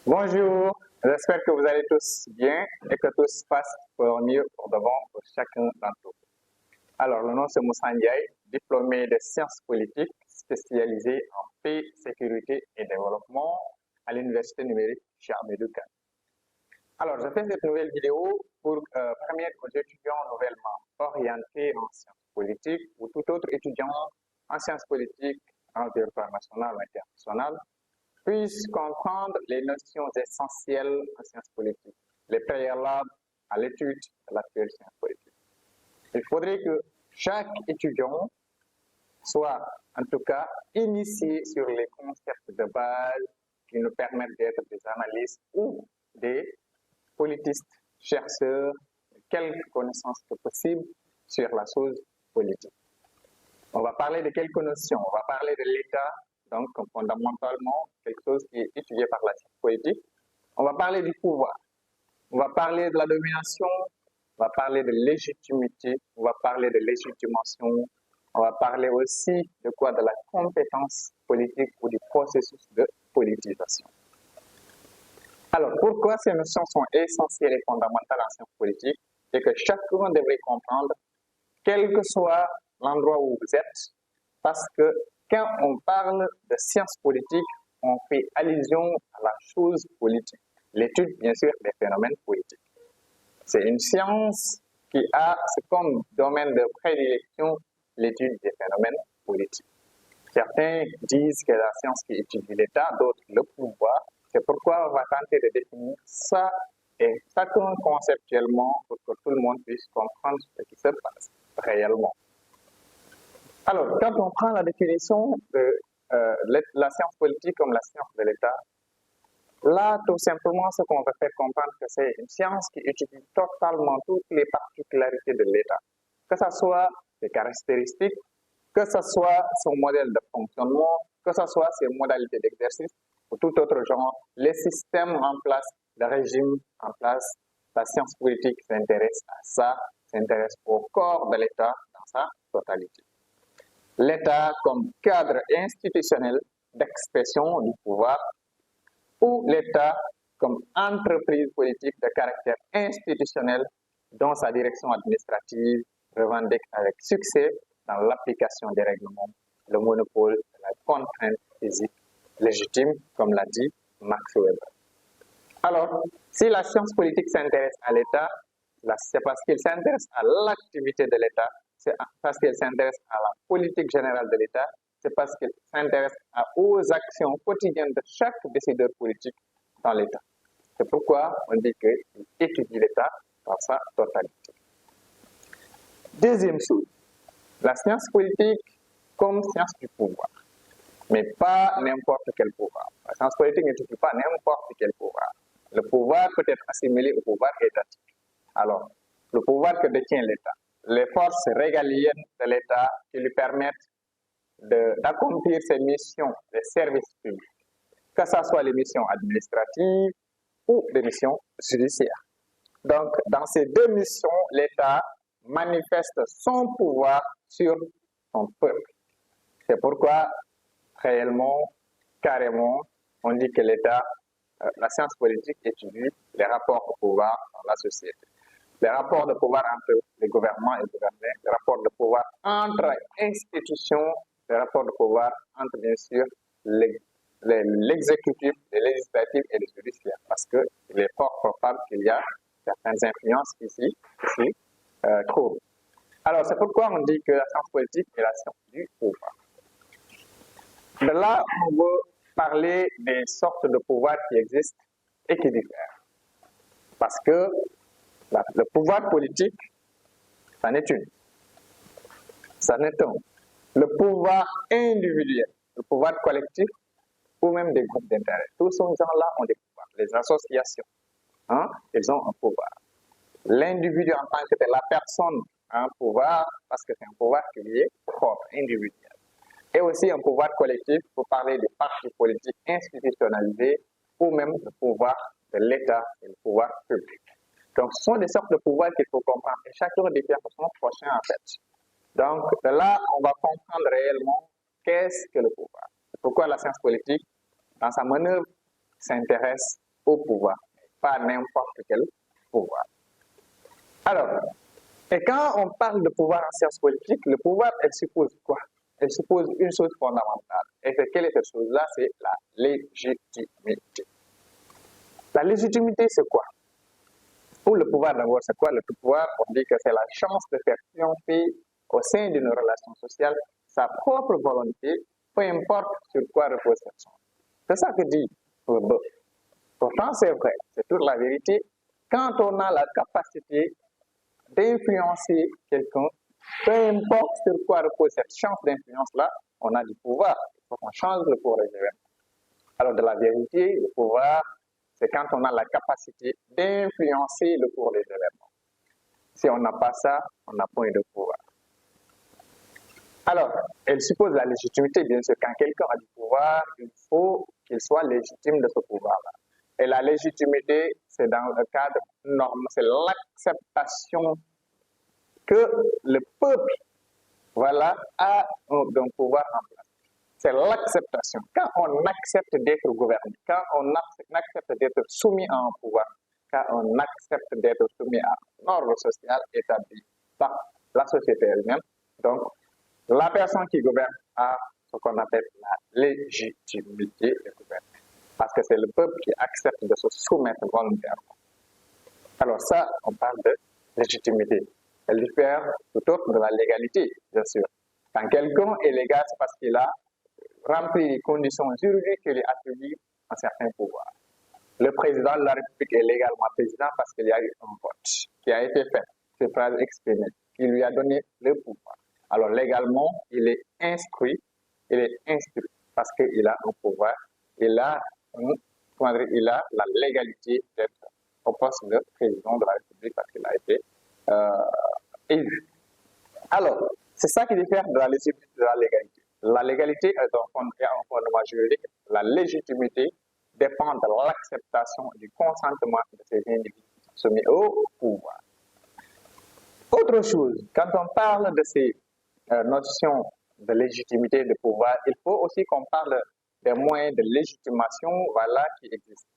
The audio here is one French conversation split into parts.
Bonjour, j'espère que vous allez tous bien et que tout se passe pour mieux pour devant pour chacun d'entre vous. Alors, le nom c'est Moussa Ndiaye, diplômé de sciences politiques, spécialisé en paix, sécurité et développement à l'Université numérique Cheikh Ahmadou Kane. Alors, je fais cette nouvelle vidéo pour permettre aux étudiants nouvellement orientés en sciences politiques ou tout autre étudiant en sciences politiques en territoire national ou international puissent comprendre les notions essentielles en sciences politiques, les préalables à l'étude de l'actuelle science politique. Il faudrait que chaque étudiant soit, en tout cas, initié sur les concepts de base qui nous permettent d'être des analystes ou des politistes, chercheurs, quelques connaissances que possible sur la chose politique. On va parler de quelques notions. On va parler de l'État, donc fondamentalement quelque chose qui est étudié par la science politique. On va parler du pouvoir. On va parler de la domination. On va parler de légitimité. On va parler de légitimation. On va parler aussi de quoi? De la compétence politique ou du processus de politisation. Alors, pourquoi ces notions sont essentielles et fondamentales en sciences politiques et que chacun devrait comprendre, quel que soit l'endroit où vous êtes, parce que quand on parle de sciences politiques, on fait allusion à la chose politique, l'étude, bien sûr, des phénomènes politiques. C'est une science qui a comme domaine de prédilection l'étude des phénomènes politiques. Certains disent que la science qui étudie l'État, d'autres le pouvoir. C'est pourquoi on va tenter de définir ça et chacun conceptuellement pour que tout le monde puisse comprendre ce qui se passe réellement. Alors, quand on prend la définition de la science politique comme la science de l'État, là, tout simplement, ce qu'on va faire comprendre, que c'est une science qui étudie totalement toutes les particularités de l'État, que ce soit ses caractéristiques, que ce soit son modèle de fonctionnement, que ce soit ses modalités d'exercice ou tout autre genre, les systèmes en place, le régime en place. La science politique s'intéresse à ça, s'intéresse au corps de l'État dans sa totalité. L'État comme cadre institutionnel d'expression du pouvoir ou l'État comme entreprise politique de caractère institutionnel dont sa direction administrative revendique avec succès dans l'application des règlements le monopole de la contrainte physique légitime, comme l'a dit Max Weber. Alors, si la science politique s'intéresse à l'État, c'est parce qu'il s'intéresse à l'activité de l'État, c'est parce qu'il s'intéresse à la politique générale de l'État, c'est parce qu'il s'intéresse aux actions quotidiennes de chaque décideur politique dans l'État. C'est pourquoi on dit qu'il étudie l'État dans sa totalité. Deuxième chose, la science politique comme science du pouvoir, mais pas n'importe quel pouvoir. La science politique n'étudie pas n'importe quel pouvoir. Le pouvoir peut être assimilé au pouvoir étatique. Alors, le pouvoir que détient l'État, les forces régaliennes de l'État qui lui permettent d'accomplir ses missions, les services publics, que ce soit les missions administratives ou les missions judiciaires. Donc, dans ces deux missions, l'État manifeste son pouvoir sur son peuple. C'est pourquoi, réellement, carrément, on dit que l'État, la science politique étudie les rapports de pouvoir dans la société. Les rapports de pouvoir entre les gouvernements et les gouvernés, les rapports de pouvoir entre institutions, les rapports de pouvoir entre, bien sûr, l'exécutif, le législatif et le judiciaire, parce qu'il est fort probable qu'il y a certaines influences qui s'y trouvent. Alors, c'est pourquoi on dit que la science politique est la science du pouvoir. De là, on veut parler des sortes de pouvoirs qui existent et qui diffèrent. Parce que le pouvoir politique, c'en est une. Ça n'est un. Le pouvoir individuel, le pouvoir collectif ou même des groupes d'intérêt. Tous ces gens-là ont des pouvoirs. Les associations, ils ont un pouvoir. L'individu en tant que tel, la personne a un pouvoir parce que c'est un pouvoir qui est propre, individuel. Et aussi un pouvoir collectif pour parler des partis politiques institutionnalisés ou même le pouvoir de l'État et le pouvoir public. Donc, ce sont des sortes de pouvoirs qu'il faut comprendre et chacun diffère de son prochain en fait. Donc, de là, on va comprendre réellement qu'est-ce que le pouvoir. C'est pourquoi la science politique, dans sa manœuvre, s'intéresse au pouvoir, pas n'importe quel pouvoir. Alors, et quand on parle de pouvoir en sciences politiques, le pouvoir, elle suppose quoi? Elle suppose une chose fondamentale. Et quelle est cette chose-là? C'est la légitimité. La légitimité, c'est quoi? Pour le pouvoir, d'abord, c'est quoi? Le pouvoir, on dit que c'est la chance de faire triompher au sein d'une relation sociale sa propre volonté, peu importe sur quoi repose cette chance. C'est ça que dit Bourdieu. Pourtant, c'est vrai, c'est toute la vérité. Quand on a la capacité d'influencer quelqu'un, peu importe sur quoi repose cette chance d'influence-là, on a du pouvoir. Il faut qu'on change le cours des événements. Alors, de la vérité, le pouvoir, c'est quand on a la capacité d'influencer le cours des événements. Si on n'a pas ça, on n'a point de pouvoir. Alors, elle suppose la légitimité, bien sûr. Quand quelqu'un a du pouvoir, il faut qu'il soit légitime de ce pouvoir-là. Et la légitimité, c'est dans le cadre normal, c'est l'acceptation que le peuple, voilà, a d'un pouvoir en place. C'est l'acceptation. Quand on accepte d'être gouverné, quand on accepte d'être soumis à un pouvoir, quand on accepte d'être soumis à un ordre social établi par la société elle-même, donc la personne qui gouverne a ce qu'on appelle la légitimité de gouverner. Parce que c'est le peuple qui accepte de se soumettre volontairement. Alors ça, on parle de légitimité. Elle diffère tout autre de la légalité, bien sûr. Quand quelqu'un est légal, c'est parce qu'il a rempli les conditions juridiques qui lui attribuent un certain pouvoir. Le président de la République est légalement président parce qu'il y a eu un vote qui a été fait, cette phrase exprimée, qui lui a donné le pouvoir. Alors légalement, il est instruit parce qu'il a un pouvoir, il a la légalité d'être au poste de président de la République parce qu'il a été élu. Alors, c'est ça qui diffère de la légitimité de la légalité. La légalité est un fondement juridique, la légitimité dépend de l'acceptation du consentement de ces individus soumis au pouvoir. Autre chose, quand on parle de ces notions de légitimité, de pouvoir, il faut aussi qu'on parle des moyens de légitimation, voilà, qui existent.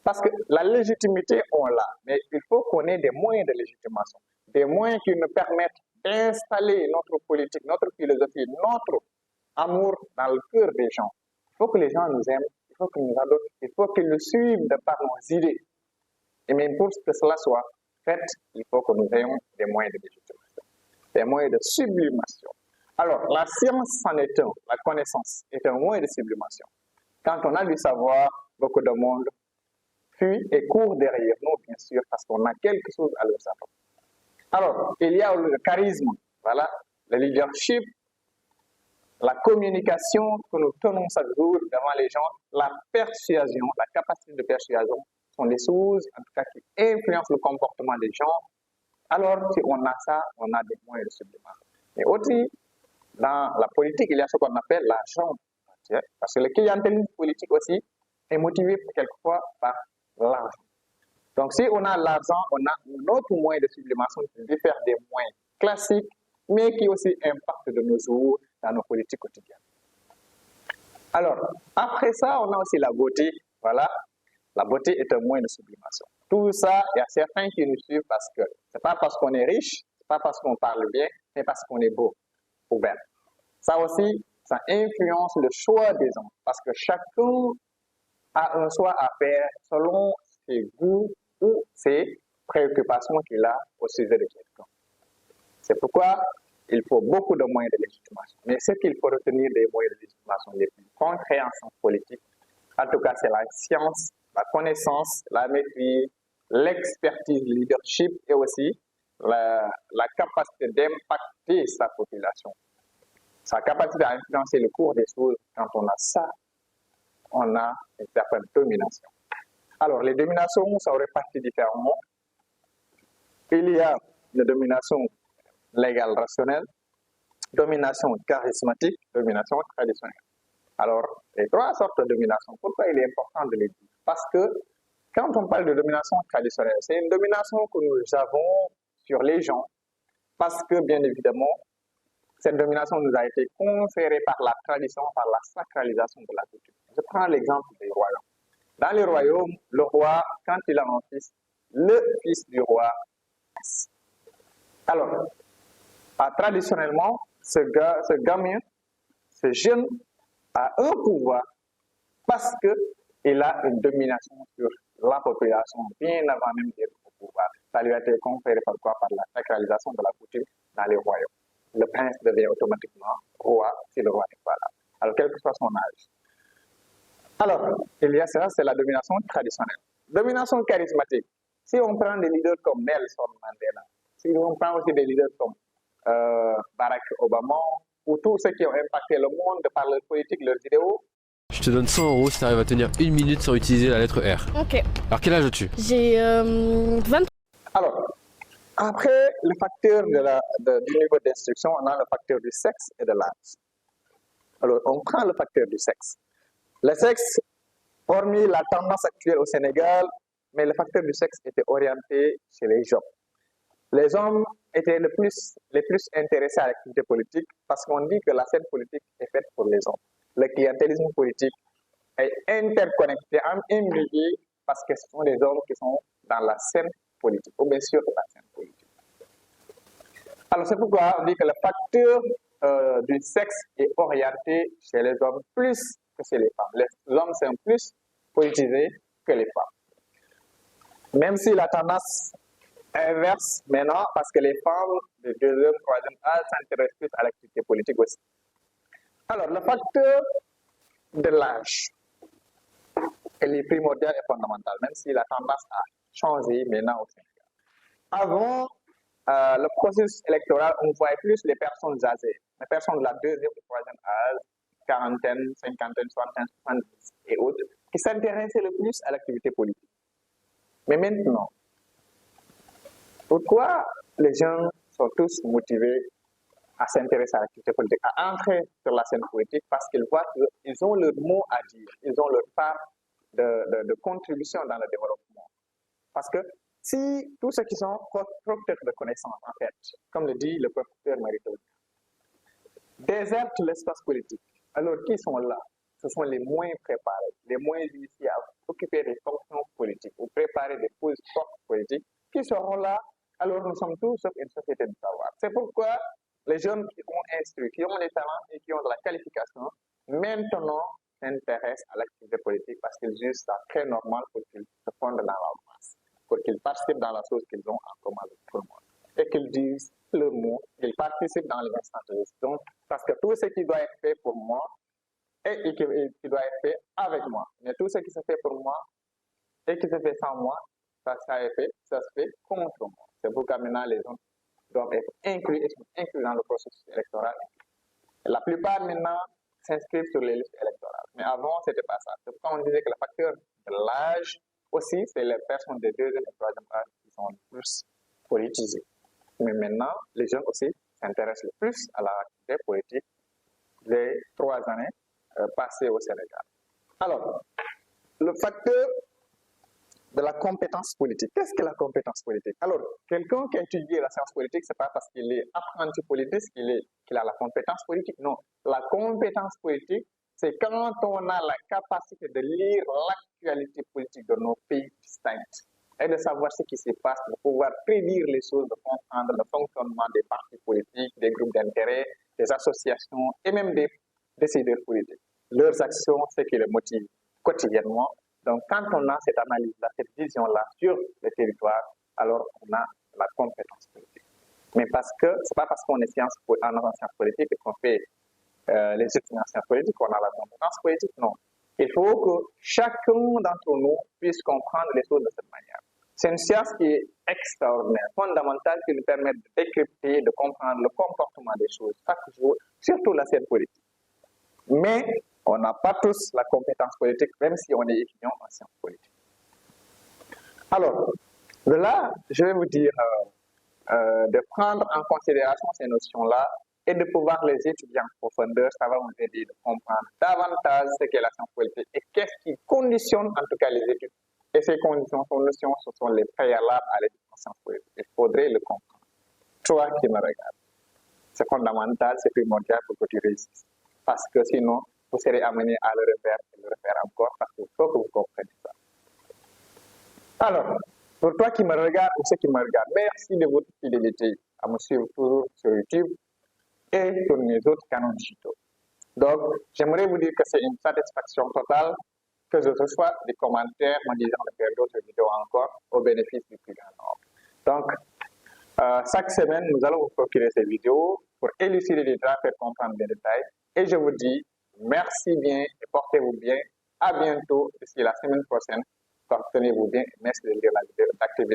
Parce que la légitimité, on l'a, mais il faut qu'on ait des moyens de légitimation, des moyens qui nous permettent d'installer notre politique, notre philosophie, notre amour dans le cœur des gens. Il faut que les gens nous aiment, il faut qu'ils nous adorent, il faut qu'ils nous suivent de par nos idées. Et même pour que cela soit fait, il faut que nous ayons des moyens de légitimation, des moyens de sublimation. Alors, la science en est un, la connaissance est un moyen de sublimation. Quand on a du savoir, beaucoup de monde fuit et court derrière nous, bien sûr, parce qu'on a quelque chose à leur savoir. Alors, il y a le charisme, voilà, le leadership, la communication que nous tenons chaque jour devant les gens, la persuasion, la capacité de persuasion sont des choses, en tout cas, qui influencent le comportement des gens. Alors, si on a ça, on a des moyens de sublimation. Et aussi, dans la politique, il y a ce qu'on appelle l'argent. Parce que le clientélisme politique aussi est motivé quelquefois par l'argent. Donc, si on a l'argent, on a un autre moyen de sublimation qui diffère des moyens classiques, mais qui aussi impacte de nos jours dans nos politiques quotidiennes. Alors, après ça, on a aussi la beauté. Voilà, la beauté est un moyen de sublimation. Tout ça, il y a certains qui nous suivent parce que ce n'est pas parce qu'on est riche, ce n'est pas parce qu'on parle bien, mais parce qu'on est beau ou belle. Ça aussi, ça influence le choix des gens, parce que chacun a un choix à faire selon ses goûts ou ses préoccupations qu'il a au sujet de quelqu'un. C'est pourquoi il faut beaucoup de moyens de légitimation. Mais ce qu'il faut retenir des moyens de légitimation les plus concrets en sciences politiques, en tout cas, c'est la science, la connaissance, la maîtrise, l'expertise, le leadership et aussi la capacité d'impacter sa population. Sa capacité à influencer le cours des choses, quand on a ça, on a une certaine domination. Alors, les dominations sont réparties différemment. Il y a une domination légale rationnelle, domination charismatique, domination traditionnelle. Alors, les trois sortes de domination, pourquoi il est important de les dire? Parce que quand on parle de domination traditionnelle, c'est une domination que nous avons sur les gens, parce que, bien évidemment, cette domination nous a été conférée par la tradition, par la sacralisation de la culture. Je prends l'exemple des royaumes. Dans les royaumes, le roi, quand il a un fils, le fils du roi. Alors, traditionnellement, ce gamin, ce jeune, a un pouvoir parce qu'il a une domination sur la population bien avant même d'être au pouvoir. Ça lui a été conféré par quoi? Par la sacralisation de la coutume dans les royaumes. Le prince devient automatiquement roi si le roi n'est pas là. Alors, quel que soit son âge. Alors, il y a ça, c'est la domination traditionnelle. Domination charismatique. Si on prend des leaders comme Nelson Mandela, si on prend aussi des leaders comme Barack Obama, ou tous ceux qui ont impacté le monde par leur politique, leurs idéaux. Je te donne 100 € si tu arrives à tenir 1 minute sans utiliser la lettre R. Ok. Alors quel âge as-tu? J'ai 23. Alors, après le facteur du niveau d'instruction, on a le facteur du sexe et de l'âge. Alors, on prend le facteur du sexe. Le sexe, hormis la tendance actuelle au Sénégal, mais le facteur du sexe était orienté chez les hommes. Les hommes étaient les plus intéressés à l'activité politique parce qu'on dit que la scène politique est faite pour les hommes. Le clientélisme politique est interconnecté, imbriqué, parce que ce sont les hommes qui sont dans la scène politique, ou bien sûr la scène politique. Alors c'est pourquoi on dit que le facteur du sexe est orienté chez les hommes plus que chez les femmes. Les hommes sont plus politisés que les femmes. Même si la tendance inverse maintenant, parce que les femmes de deuxième, troisième âge s'intéressent plus à l'activité politique aussi. Alors, le facteur de l'âge, elle est primordial et fondamental, même si la tendance a changé maintenant au Sénégal. Avant le processus électoral, on voyait plus les personnes âgées, les personnes de la deuxième et troisième âge, quarantaine, cinquantaine, soixantaine, 70 et autres, qui s'intéressaient le plus à l'activité politique. Mais maintenant, pourquoi les gens sont tous motivés à s'intéresser à l'activité politique, à entrer sur la scène politique? Parce qu'ils voient qu'ils ont leur mot à dire, ils ont leur part de contribution dans le développement. Parce que si tous ceux qui sont porteurs de connaissances, en fait, comme le dit le professeur Mariton, désertent l'espace politique, alors qui sont là? Ce sont les moins préparés, les moins initiés à occuper des fonctions politiques ou préparer des positions politiques qui seront là. Alors nous sommes tous sauf une société de savoir. C'est pourquoi les jeunes qui ont instruit, qui ont les talents et qui ont de la qualification, maintenant s'intéressent à l'activité politique parce qu'ils jugent ça très normal pour qu'ils se fondent dans la masse, pour qu'ils participent dans la chose qu'ils ont en commun avec tout le monde. Et qu'ils disent le mot, qu'ils participent dans les instances de décision, parce que tout ce qui doit être fait pour moi et qui doit être fait avec moi. Mais tout ce qui se fait pour moi et qui se fait sans moi, ça se fait contre moi. C'est pourquoi maintenant les gens doivent être inclus dans le processus électoral. La plupart maintenant s'inscrivent sur les listes électorales. Mais avant, ce n'était pas ça. C'est pourquoi on disait que le facteur de l'âge aussi, c'est les personnes de deuxième et troisième âge qui sont le plus politisées. Mais maintenant, les jeunes aussi s'intéressent le plus à l'activité politique les 3 années passées au Sénégal. Alors, le facteur de la compétence politique. Qu'est-ce que la compétence politique? Alors, quelqu'un qui a étudié la science politique, ce n'est pas parce qu'il est apprenti politique qu'il a la compétence politique. Non, la compétence politique, c'est quand on a la capacité de lire l'actualité politique de nos pays distincts et de savoir ce qui se passe, de pouvoir prédire les choses, de comprendre le fonctionnement des partis politiques, des groupes d'intérêt, des associations et même des décideurs politiques. Leurs actions, ce qui les motive quotidiennement. Donc, quand on a cette analyse-là, cette vision-là sur le territoire, alors on a la compétence politique. Mais ce n'est pas parce qu'on est en sciences politiques et qu'on fait les études en sciences politiques qu'on a la compétence politique, non. Il faut que chacun d'entre nous puisse comprendre les choses de cette manière. C'est une science qui est extraordinaire, fondamentale, qui nous permet de décrypter, de comprendre le comportement des choses chaque jour, surtout la scène politique. Mais on n'a pas tous la compétence politique, même si on est étudiant en sciences politiques. Alors, de là, je vais vous dire de prendre en considération ces notions-là et de pouvoir les étudier en profondeur. Ça va vous aider de comprendre davantage ce qu'est la science politique et qu'est-ce qui conditionne en tout cas les études. Et ces conditions, ces notions, ce sont les préalables à l'étude en sciences politiques. Il faudrait le comprendre. Toi qui me regardes, c'est fondamental, c'est primordial pour que tu réussisses. Parce que sinon, vous serez amené à le refaire et le refaire encore parce qu'il faut que vous compreniez ça. Alors, pour toi qui me regarde ou ceux qui me regardent, merci de votre fidélité à me suivre toujours sur YouTube et sur mes autres canaux digitaux. Donc, j'aimerais vous dire que c'est une satisfaction totale que je reçois des commentaires me disant de faire d'autres vidéos encore au bénéfice du plus grand nombre. Donc, chaque semaine, nous allons vous procurer ces vidéos pour élucider les droits, faire comprendre les détails. Et je vous dis merci bien et portez-vous bien. À bientôt, d'ici la semaine prochaine. Portez-vous bien et merci de lire la vidéo d'activité.